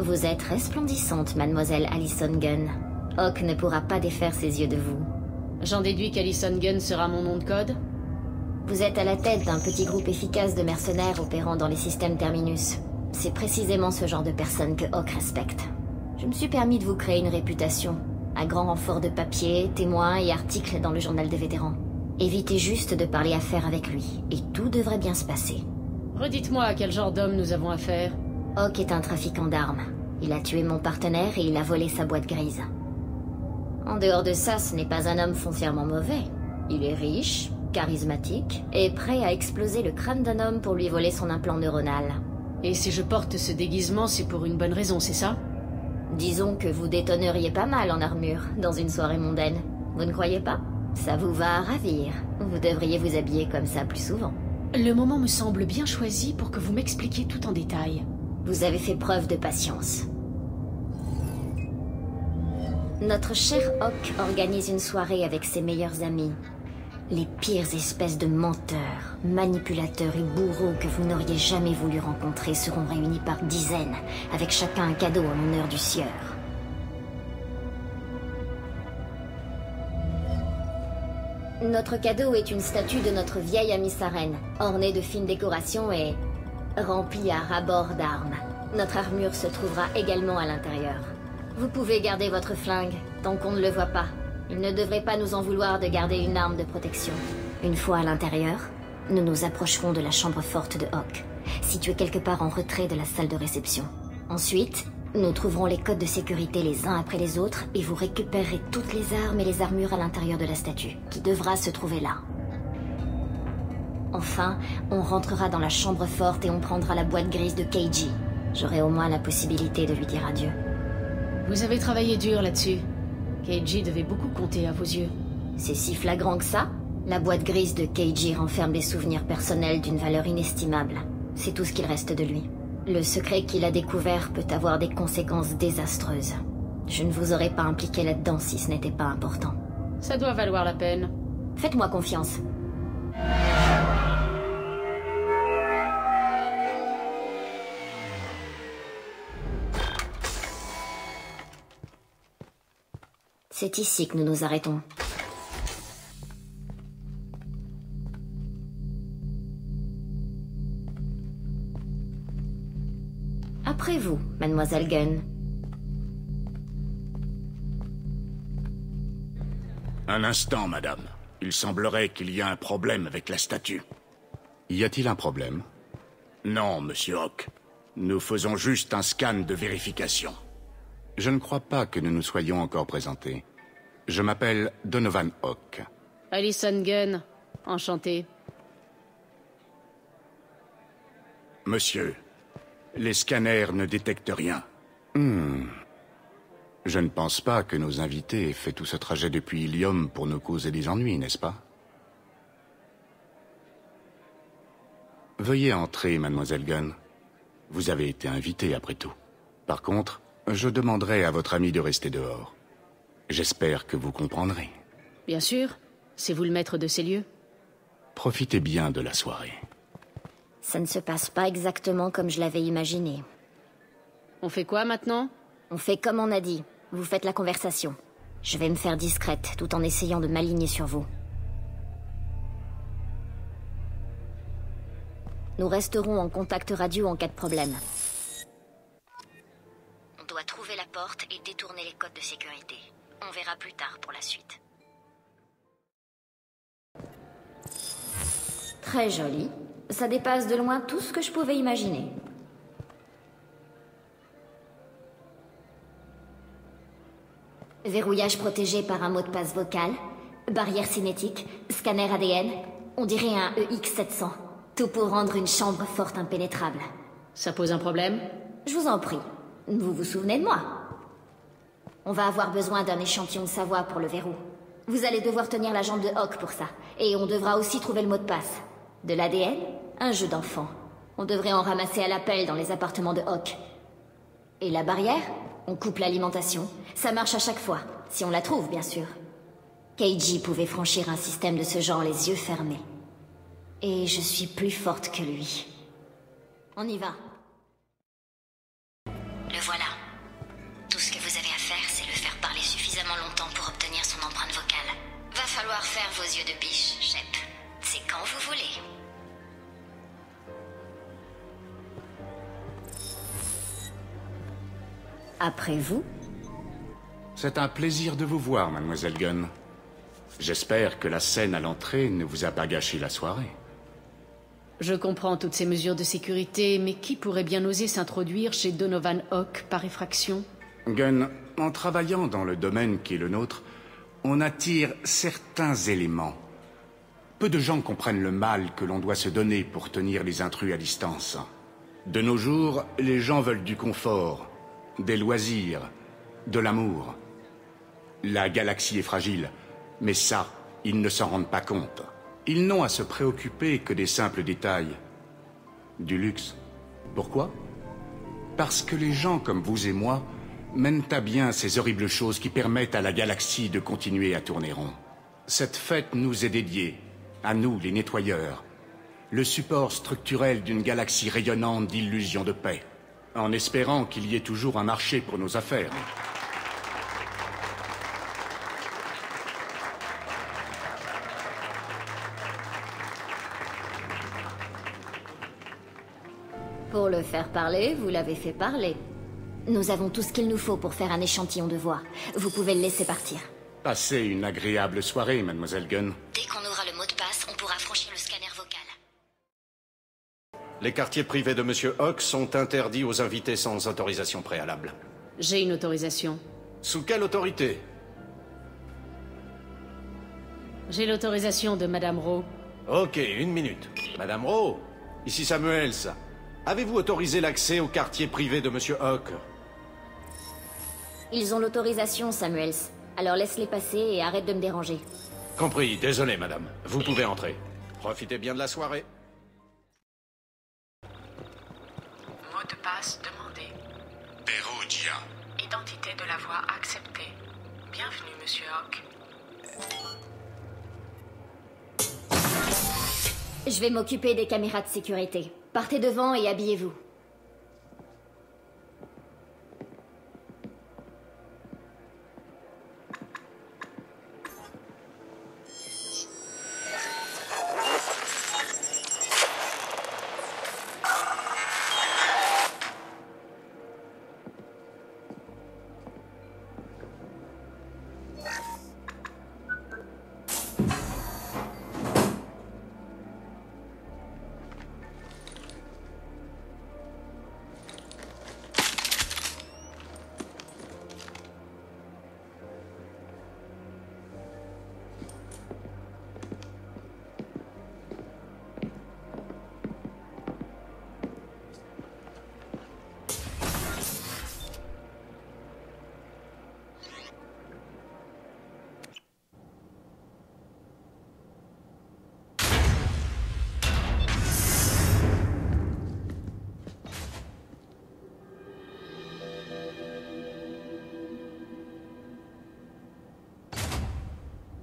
Vous êtes resplendissante, mademoiselle Allison Gunn. Hawk ne pourra pas défaire ses yeux de vous. J'en déduis qu'Allison Gunn sera mon nom de code? Vous êtes à la tête d'un petit groupe efficace de mercenaires opérant dans les systèmes Terminus. C'est précisément ce genre de personnes que Hawk respecte. Je me suis permis de vous créer une réputation. Un grand renfort de papier, témoins et articles dans le journal des vétérans. Évitez juste de parler affaires avec lui, et tout devrait bien se passer. Redites-moi à quel genre d'homme nous avons affaire. Hawk est un trafiquant d'armes. Il a tué mon partenaire et il a volé sa boîte grise. En dehors de ça, ce n'est pas un homme foncièrement mauvais. Il est riche, charismatique, et prêt à exploser le crâne d'un homme pour lui voler son implant neuronal. Et si je porte ce déguisement, c'est pour une bonne raison, c'est ça? Disons que vous détonneriez pas mal en armure, dans une soirée mondaine. Vous ne croyez pas? Ça vous va à ravir. Vous devriez vous habiller comme ça plus souvent. Le moment me semble bien choisi pour que vous m'expliquiez tout en détail. Vous avez fait preuve de patience. Notre cher Hawk organise une soirée avec ses meilleurs amis. Les pires espèces de menteurs, manipulateurs et bourreaux que vous n'auriez jamais voulu rencontrer seront réunis par dizaines, avec chacun un cadeau en l'honneur du sieur. Notre cadeau est une statue de notre vieille amie Sarene, ornée de fines décorations et remplie à ras-bord d'armes. Notre armure se trouvera également à l'intérieur. Vous pouvez garder votre flingue, tant qu'on ne le voit pas. Il ne devrait pas nous en vouloir de garder une arme de protection. Une fois à l'intérieur, nous nous approcherons de la chambre forte de Hawk, située quelque part en retrait de la salle de réception. Ensuite, nous trouverons les codes de sécurité les uns après les autres et vous récupérerez toutes les armes et les armures à l'intérieur de la statue, qui devra se trouver là. Enfin, on rentrera dans la chambre forte et on prendra la boîte grise de Keiji. J'aurai au moins la possibilité de lui dire adieu. Vous avez travaillé dur là-dessus. Keiji devait beaucoup compter à vos yeux. C'est si flagrant que ça? La boîte grise de Keiji renferme des souvenirs personnels d'une valeur inestimable. C'est tout ce qu'il reste de lui. Le secret qu'il a découvert peut avoir des conséquences désastreuses. Je ne vous aurais pas impliqué là-dedans si ce n'était pas important. Ça doit valoir la peine. Faites-moi confiance. C'est ici que nous nous arrêtons. Après vous, mademoiselle Gunn. Un instant, madame. Il semblerait qu'il y a un problème avec la statue. Y a-t-il un problème? Non, monsieur Hawk. Nous faisons juste un scan de vérification. Je ne crois pas que nous nous soyons encore présentés. Je m'appelle Donovan Hawk. Allison Gunn, enchanté. Monsieur, les scanners ne détectent rien. Je ne pense pas que nos invités aient fait tout ce trajet depuis Ilium pour nous causer des ennuis, n'est-ce pas? Veuillez entrer, mademoiselle Gunn. Vous avez été invitée, après tout. Par contre, je demanderai à votre ami de rester dehors. J'espère que vous comprendrez. Bien sûr, c'est vous le maître de ces lieux. Profitez bien de la soirée. Ça ne se passe pas exactement comme je l'avais imaginé. On fait quoi maintenant? On fait comme on a dit. Vous faites la conversation. Je vais me faire discrète, tout en essayant de m'aligner sur vous. Nous resterons en contact radio en cas de problème. On doit trouver la porte et détourner les codes de sécurité. On verra plus tard pour la suite. Très joli. Ça dépasse de loin tout ce que je pouvais imaginer. Verrouillage protégé par un mot de passe vocal, barrière cinétique, scanner ADN, on dirait un EX700. Tout pour rendre une chambre forte impénétrable. Ça pose un problème? Je vous en prie. Vous vous souvenez de moi? On va avoir besoin d'un échantillon de sa voix pour le verrou. Vous allez devoir tenir la jambe de Hawk pour ça. Et on devra aussi trouver le mot de passe. De l'ADN? Un jeu d'enfant. On devrait en ramasser à l'appel dans les appartements de Hawk. Et la barrière? On coupe l'alimentation. Ça marche à chaque fois. Si on la trouve, bien sûr. Keiji pouvait franchir un système de ce genre les yeux fermés. Et je suis plus forte que lui. On y va. Le voilà. de biche, Shep. C'est quand vous voulez. Après vous? C'est un plaisir de vous voir, mademoiselle Gunn. J'espère que la scène à l'entrée ne vous a pas gâché la soirée. Je comprends toutes ces mesures de sécurité, mais qui pourrait bien oser s'introduire chez Donovan Hock par effraction? Gunn, en travaillant dans le domaine qui est le nôtre, on attire certains éléments. Peu de gens comprennent le mal que l'on doit se donner pour tenir les intrus à distance. De nos jours, les gens veulent du confort, des loisirs, de l'amour. La galaxie est fragile, mais ça, ils ne s'en rendent pas compte. Ils n'ont à se préoccuper que des simples détails. Du luxe. Pourquoi? Parce que les gens comme vous et moi mènent à bien ces horribles choses qui permettent à la galaxie de continuer à tourner rond. Cette fête nous est dédiée, à nous les nettoyeurs, le support structurel d'une galaxie rayonnante d'illusions de paix, en espérant qu'il y ait toujours un marché pour nos affaires. Pour le faire parler, vous l'avez fait parler. Nous avons tout ce qu'il nous faut pour faire un échantillon de voix. Vous pouvez le laisser partir. Passez une agréable soirée, mademoiselle Gunn. Dès qu'on aura le mot de passe, on pourra franchir le scanner vocal. Les quartiers privés de Monsieur Hock sont interdits aux invités sans autorisation préalable. J'ai une autorisation. Sous quelle autorité? J'ai l'autorisation de Madame Rowe. Ok, une minute. Madame Rowe, ici Samuels. Avez-vous autorisé l'accès au quartier privé de Monsieur Hock? Ils ont l'autorisation, Samuels. Alors laisse-les passer et arrête de me déranger. Compris, désolé madame. Vous pouvez entrer. Profitez bien de la soirée. Mot de passe demandé. Perugia. Identité de la voix acceptée. Bienvenue, Monsieur Hock. Je vais m'occuper des caméras de sécurité. Partez devant et habillez-vous.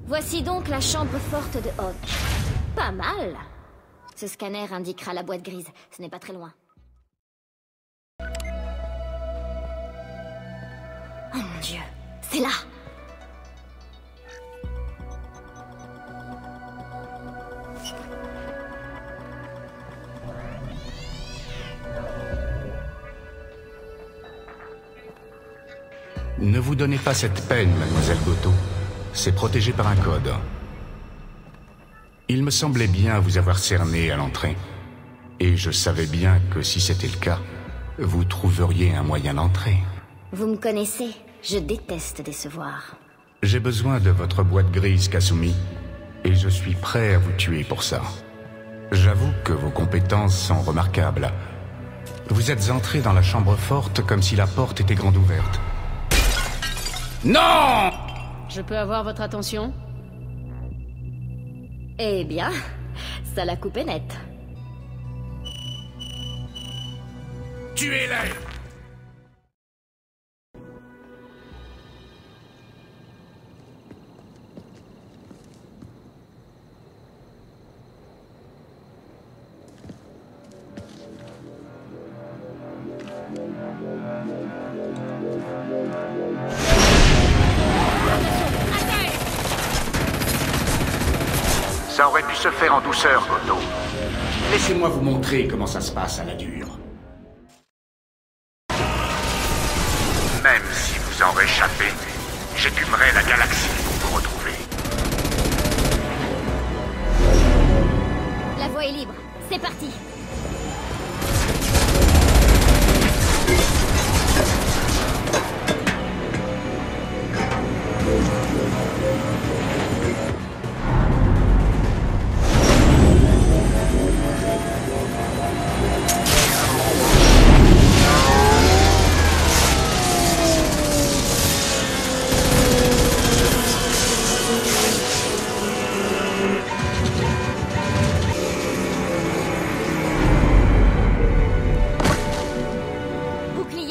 Voici donc la chambre forte de Hock. Pas mal. Ce scanner indiquera la boîte grise. Ce n'est pas très loin. Oh mon Dieu, c'est là. Ne vous donnez pas cette peine, mademoiselle Goto. C'est protégé par un code. Il me semblait bien vous avoir cerné à l'entrée. Et je savais bien que si c'était le cas, vous trouveriez un moyen d'entrer. Vous me connaissez, je déteste décevoir. J'ai besoin de votre boîte grise, Kasumi. Et je suis prêt à vous tuer pour ça. J'avoue que vos compétences sont remarquables. Vous êtes entré dans la chambre forte comme si la porte était grande ouverte. Non! Je peux avoir votre attention? Eh bien, ça l'a coupé net. Tuez-les! Ça aurait pu se faire en douceur, Goto. Laissez-moi vous montrer comment ça se passe à la dure. Même si vous en réchappez, j'écumerai la galaxie pour vous retrouver. La voie est libre. C'est parti.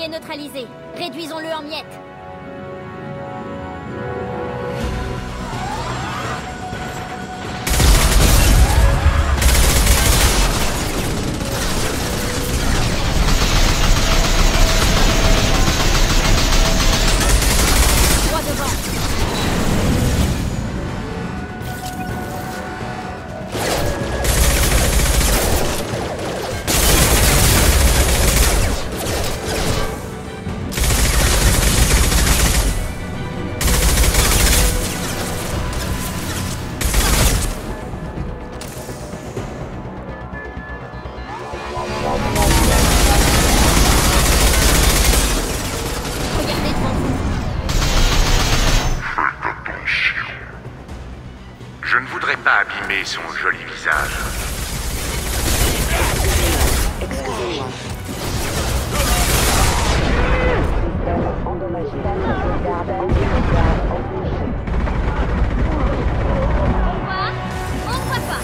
Neutralisé. Réduisons-le en miettes. Droit devant. Je ne voudrais pas abîmer son joli visage. Excusez-moi. Pourquoi pas?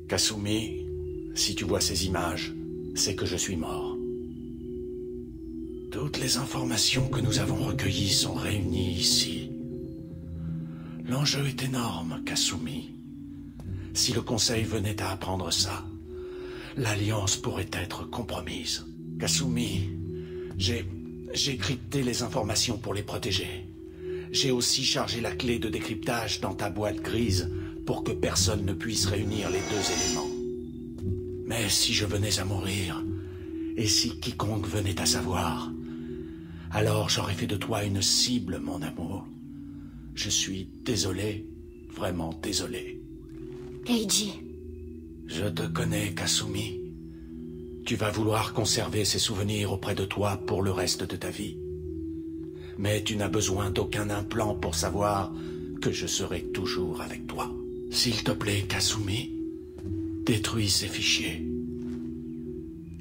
Kasumi, si tu vois ces images, c'est que je suis mort. Toutes les informations que nous avons recueillies sont réunies ici. L'enjeu est énorme, Kasumi. Si le Conseil venait à apprendre ça, l'Alliance pourrait être compromise. Kasumi, j'ai crypté les informations pour les protéger. J'ai aussi chargé la clé de décryptage dans ta boîte grise pour que personne ne puisse réunir les deux éléments. Mais si je venais à mourir, et si quiconque venait à savoir, alors j'aurais fait de toi une cible, mon amour. Je suis désolé, vraiment désolé. Keiji. Je te connais, Kasumi. Tu vas vouloir conserver ces souvenirs auprès de toi pour le reste de ta vie. Mais tu n'as besoin d'aucun implant pour savoir que je serai toujours avec toi. S'il te plaît, Kasumi, détruis ces fichiers.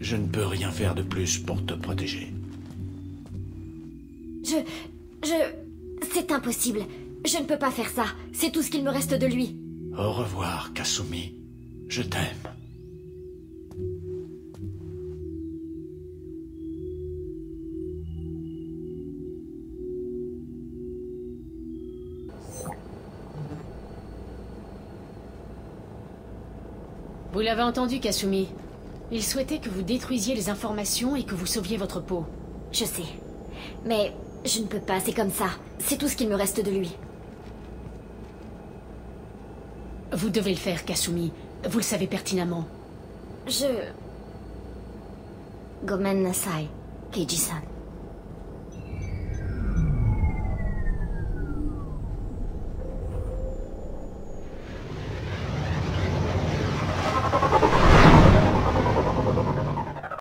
Je ne peux rien faire de plus pour te protéger. C'est impossible. Je ne peux pas faire ça. C'est tout ce qu'il me reste de lui. Au revoir, Kasumi. Je t'aime. Vous l'avez entendu, Kasumi. Il souhaitait que vous détruisiez les informations et que vous sauviez votre peau. Je sais. Mais je ne peux pas, c'est comme ça. C'est tout ce qu'il me reste de lui. Vous devez le faire, Kasumi. Vous le savez pertinemment. Gomen nasai, Keiji-san.